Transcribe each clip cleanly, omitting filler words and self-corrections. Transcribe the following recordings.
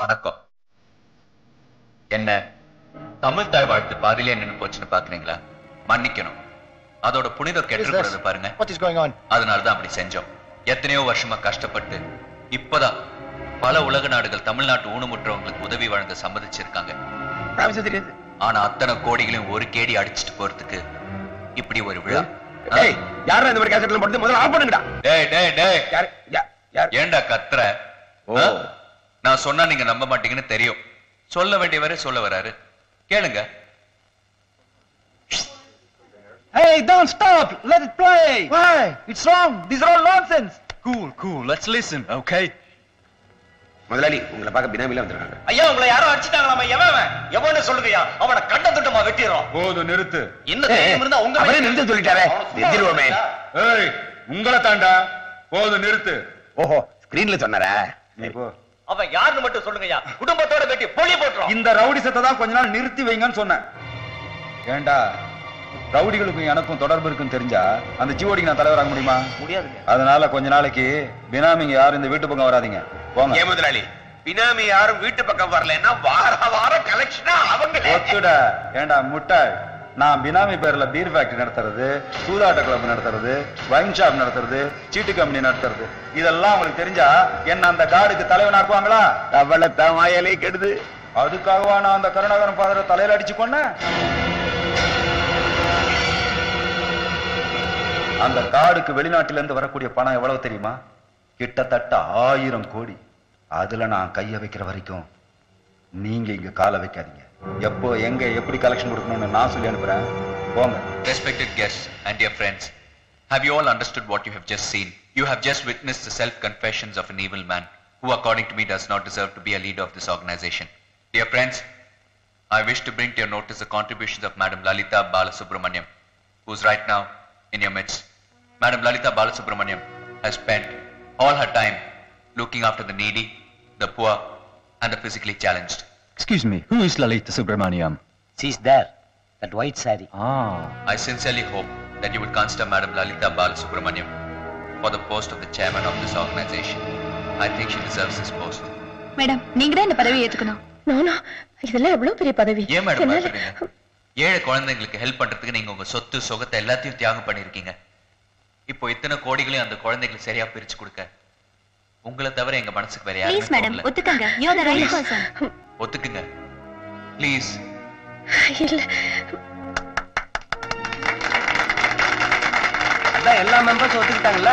வணக்கம். என்ன தமிழ் தாய் வாழ்த்து பாதியிலே நின்னு போச்சுன்னு பாக்குறீங்களா? மன்னிக்கணும். அதோட புனிதம் கெட்டுறது பாருங்க. அதனாலதான் அப்படி செஞ்சோம். எத்தனையோ வருஷமா கஷ்டப்பட்டு இப்பதான் பல உலக நாடுகள் தமிழ்நாட்டு ஊனமுற்றவங்களுக்கு உதவி வழங்க சம்மதிச்சிருக்காங்க. ஆனா அத்தனை கோடிகளையும் ஒரு கேடி அடிச்சுட்டு போறதுக்கு இப்படி ஒரு விழா. ஏண்டா கத்துற? நான் சொன்னா நீங்க நம்ப மாட்டீங்கன்னு தெரியும். சொல்ல வேண்டியவரே சொல்ல வராரு, கேளுங்க. Hey, don't stop! Let it play! Why? It's wrong! These are all nonsense! Cool. Let's listen, okay? முதலாளி, உங்களை பார்க்க பினாமில வந்திருக்காங்க. ஐயா, உங்களை யாரோ அடிச்சிட்டாங்களாமா? எவன்னு சொல்லுங்கய்யா. அவனை கண்ட துண்டமா வெட்டிறோம். போது நிறுத்து. என்ன தைரியம் இருந்தா உங்க அவரே நிறுத்த சொல்லிட்டாரே. நிறுத்திடுவோமே. ஏய், உங்களை தாண்டா. போது நிறுத்து. ஓஹோ, ஸ்கிரீன்ல சொன்னாரா? நீ போ. அவன் யாருன்னு மட்டும் சொல்லுங்கய்யா. குடும்பத்தோட வெட்டி பொழி போட்டுறோம். இந்த ரவுடி சத்தை தான் கொஞ்ச நாள் நிறுத்தி வைங்கன்னு சொன்னேன். ஏண்டா, ரவுடிகளுக்கும் எனக்கும் தொடர்பு இருக்குன்னு தெரிஞ்சா அந்த ஜிஓடிக்கு நான் தலைவராக முடியுமா? முடியாதுங்க. அதனால கொஞ்ச நாளைக்கு பினாமிங்க யாரும் இந்த வீட்டு பக்கம் வராதீங்க, போங்க. ஏ முதலாளி, பினாமி யாரும் வீட்டு பக்கம் வரலன்னா வார கலெக்ஷனா அவங்களே. ஒத்துடா. ஏண்டா முட்டாள், நான் பினாமி பேர்ல பீர் ஃபேக்டரி நடத்துறது, சூதாட்ட கிளப் நடத்துறது, வைன் ஷாப் நடத்துறது, சீட்டு கம்பெனி நடத்துறது, இதெல்லாம் உங்களுக்கு தெரிஞ்சா என்ன அந்த கார்டுக்கு தலைவனாக்குவாங்களா? அவளை வாயாலே கெடுது. அதுக்காகவா நான் அந்த கருணாகரன் ஃபாதரை தலையில அடிச்சு கொன்னேன்? அந்த கார்டுக்கு வெளிநாட்டில இருந்து வரக்கூடிய பணம் எவ்வளவு தெரியுமா? கிட்டத்தட்ட 1000 கோடி. அதுல நான் கைய வைக்கிற வரைக்கும் நீங்க இங்க கால வைக்காதீங்க. எப்போ எங்க எப்படி கலெக்ஷன் கொடுக்கணும்னு நான் சொல்லி அனுப்புறேன், போங்க. Respected guests and dear friends, have you all understood what you have just seen? You have just witnessed the self-confessions of an evil man who according to me does not deserve to be a leader of this organization. Dear friends, I wish to bring to your notice the contributions of Madam Lalita Balasubramaniam, who is right now in your midst. Madam Lalita Balasubramaniam has spent all her time looking after the needy, the poor and the physically challenged. Excuse me, who is Lalita Subramaniam? She's there. That white saree. I sincerely hope that you would consider Madam Lalita Balasubramaniam for the post of the chairman of this organization. I think she deserves this post. Madam, நீங்க தான் இந்த பதவியை ஏத்துக்கணும். நானா? இதெல்லாம் எவ்வளவு பெரிய பதவி. ஏன் மேடம் பயப்படுறீங்க? ஏழை குழந்தைகளுக்கு ஹெல்ப் பண்றதுக்கு நீங்க உங்க சொத்து சுகத்தை எல்லாத்தையும் தியாகம் பண்ணிருக்கீங்க. இப்போ இத்தனை கோடிகளையும் அந்த குழந்தைகளுக்கு சரியா பிரிச்சு கொடுக்க உங்களை தவிர எங்க மனசுக்கு வேற யாரும் ப்ளீஸ் மேடம், ஒத்துக்கங்க. You are the right person. ஒத்துக்குங்க ப்ளீஸ். இல்ல, அதான் எல்லா மெம்பர்ஸ் ஒத்துக்கிட்டாங்கல்ல,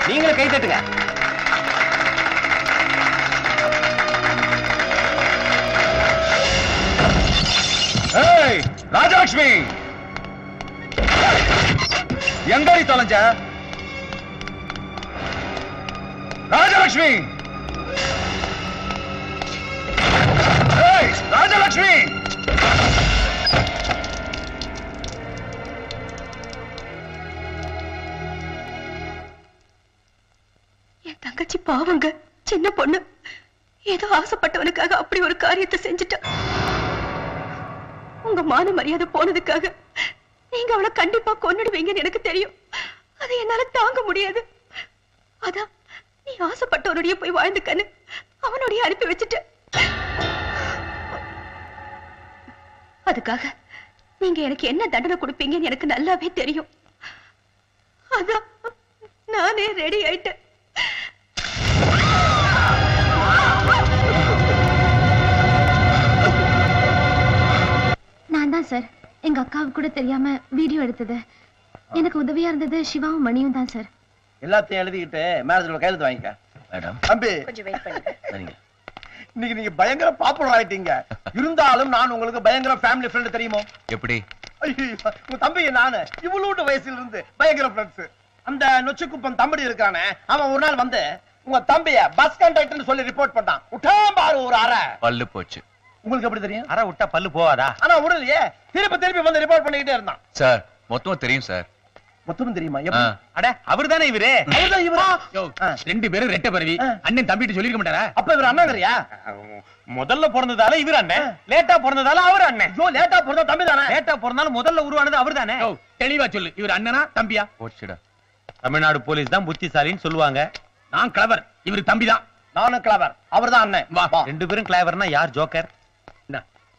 நீங்களே கை தட்டுங்க. ஏய் ராஜலட்சுமி, எங்கடி தொலைஞ்ச? ராஜலட்சுமி, ஏய் ராஜலட்சுமி. என் தங்கச்சி பாவங்க, சின்ன பொண்ணு, ஏதோ ஆசைப்பட்டவனுக்காக அப்படி ஒரு காரியத்தை செஞ்சுட்டா. உங்க மான மரியாதை போனதுக்காக நீங்க அவளை கண்டிப்பா கொன்னுடுவீங்கன்னு எனக்கு தெரியும். அதை என்னால தாங்க முடியாது. அதான் நீ ஆசைப்பட்டவனுடைய போய் வாழ்ந்துக்கன்னு அவனுடைய அனுப்பி வச்சுட்ட. அதுக்காக நீங்க எனக்கு என்ன தண்டனை கொடுப்பீங்கன்னு எனக்கு நல்லாவே தெரியும். அதான் நானே ரெடி ஆயிட்டேன். நான் தான் சார் எங்க அக்காவுக்கு கூட தெரியாம வீடியோ எடுத்தது. எனக்கு உதவியா இருந்தது சிவாவும் மணியும் தான் சார். எல்லாத்தையும் எழுதிக்கிட்டு மேனேஜர் கையெழுத்து வாங்கிக்க. மேடம் தம்பி, கொஞ்சம் வெயிட் பண்ணுங்க. சரிங்க. இன்னைக்கு நீங்க பயங்கர பாப்புலர் ஆயிட்டீங்க. இருந்தாலும் நான் உங்களுக்கு பயங்கர ஃபேமிலி ஃப்ரெண்ட் தெரியுமோ? எப்படி? ஐயோ, உங்க தம்பி நானு இவ்வளவு வயசுல இருந்து பயங்கர ஃப்ரெண்ட்ஸ். அந்த நொச்சிக்குப்பம் தம்பி இருக்கானே, அவன் ஒரு நாள் வந்து உங்க தம்பிய பஸ் கண்டக்டர்னு சொல்லி ரிப்போர்ட் பண்ணான். உட்டாம் பாரு ஒரு அரை. பல்லு போச்சு. உங்களுக்கு எப்படி தெரியும்? அரை விட்டா பல்லு போவாதா? ஆனா உடலையே திருப்பி வந்து ரிப்போர்ட் பண்ணிக்கிட்டே இருந்தான். சார் மொத்தம் தெரியும் சார். மொத்தமும் தெரியுமா? எப்படி? அட அவர்தானே இவரு. அவர்தான் இவரா? ரெண்டு பேரும் ரெட்டை பரவி அண்ணன் தம்பிட்டு சொல்லிருக்க மாட்டாரா? அப்ப இவர் அண்ணங்கறியா? முதல்ல பிறந்ததால இவர் அண்ணன், லேட்டா பிறந்ததால அவர் அண்ணன். ஐயோ, லேட்டா பிறந்தா தம்பி தானே. லேட்டா பிறந்தாலும் முதல்ல உருவானது அவர் தானே. தெளிவா சொல்லு, இவர் அண்ணனா தம்பியா? போச்சுடா. தமிழ்நாடு போலீஸ் தான் புத்திசாலின்னு சொல்லுவாங்க. நான் கிளவர், இவரு தம்பிதான். நானும் கிளவர். அவர்தான் அண்ணன். வா வா. ரெண்டு பேரும் கிளவர்னா யார் ஜோக்கர்?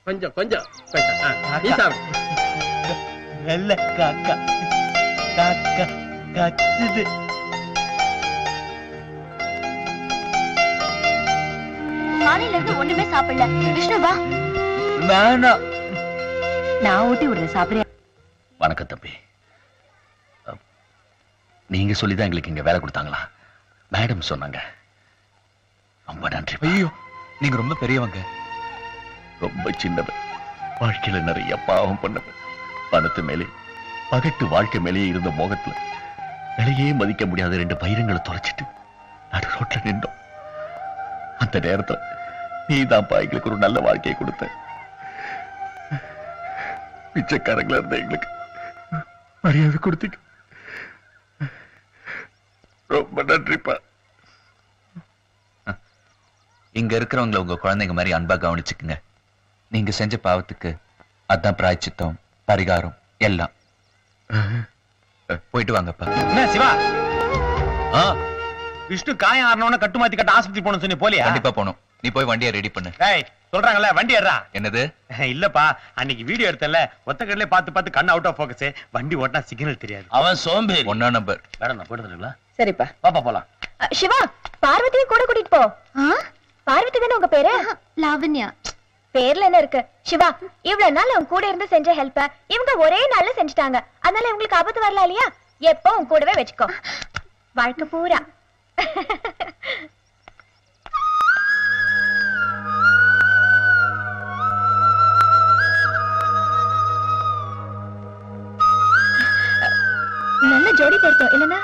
கொஞ்சம் கொஞ்சம் நீ சாப்பிடு. வெள்ள காக்கா காக்கா கத்துது. காலையில இருந்து ஒண்ணுமே சாப்பிடல. விஷ்ணு வா. வேணாம். நான் ஊட்டி விடுறேன், சாப்பிடுறியா? வணக்கம் தம்பி. நீங்க சொல்லிதான் எங்களுக்கு இங்க வேலை கொடுத்தாங்களா? மேடம் சொன்னாங்க. ரொம்ப நன்றி. ஐயோ, நீங்க ரொம்ப பெரியவங்க. ரொம்ப சின்னவன். வாழ்க்கையில நிறைய பாவம் பண்ணவன். பணத்து மேலே பகட்டு வாழ்க்கை மேலேயே இருந்த மோகத்துல விலையே மதிக்க முடியாத 2 பயிரங்களை தொலைச்சிட்டு நடு ரோட்ல நின்றோம். அந்த நேரத்துல நீதான்ப்பா எங்களுக்கு ஒரு நல்ல வாழ்க்கையை கொடுத்த. பிச்சைக்காரங்களா இருந்த எங்களுக்கு மரியாதை கொடுத்தீங்க. ரொம்ப நன்றிப்பா. இங்க இருக்கிறவங்களை உங்க குழந்தைங்க மாதிரி அன்பா கவனிச்சுக்குங்க. நீங்க செஞ்ச பாவத்துக்கு அதான் பிராயச்சித்தம், பரிகாரம் எல்லாம். போயிட்டு வாங்கப்பா. என்ன சிவா? விஷ்ணு காயம் ஆறணும்னு கட்டு மாத்தி கட்ட ஆஸ்பத்திரி போகணும் சொன்னி போலியா? கண்டிப்பா போகணும். நீ போய் வண்டியை ரெடி பண்ணு. சொல்றாங்கல்ல வண்டி ஏறா. என்னது? இல்லப்பா, அன்னைக்கு வீடியோ எடுத்தல ஒத்த கடலே பார்த்து கண்ணு அவுட் ஆஃப் ஃபோக்கஸ். வண்டி ஓட்டினா சிக்னல் தெரியாது. அவன் சோம்பேறி. 1 நம்பர். மேடம் நான் போயிட்டு வந்துருங்களா? சரிப்பா. பாப்பா போலாம். சிவா, பார்வதியை கூட கூட்டிட்டு போ. பார்வதி தானே உங்க பேரு? லாவண்யா. பேர்ல என்ன இருக்கு? சிவா, இவ்வளவு நாள் உன் கூட இருந்து செஞ்ச ஹெல்ப்ப இவங்க ஒரே நாள்ல செஞ்சுட்டாங்க. அதனால இவங்களுக்கு ஆபத்து வரலாம் இல்லையா? எப்போ உன் கூடவே வச்சுக்கோ, வாழ்க்கை பூரா. நல்ல ஜோடி பொருத்தம் இல்லனா?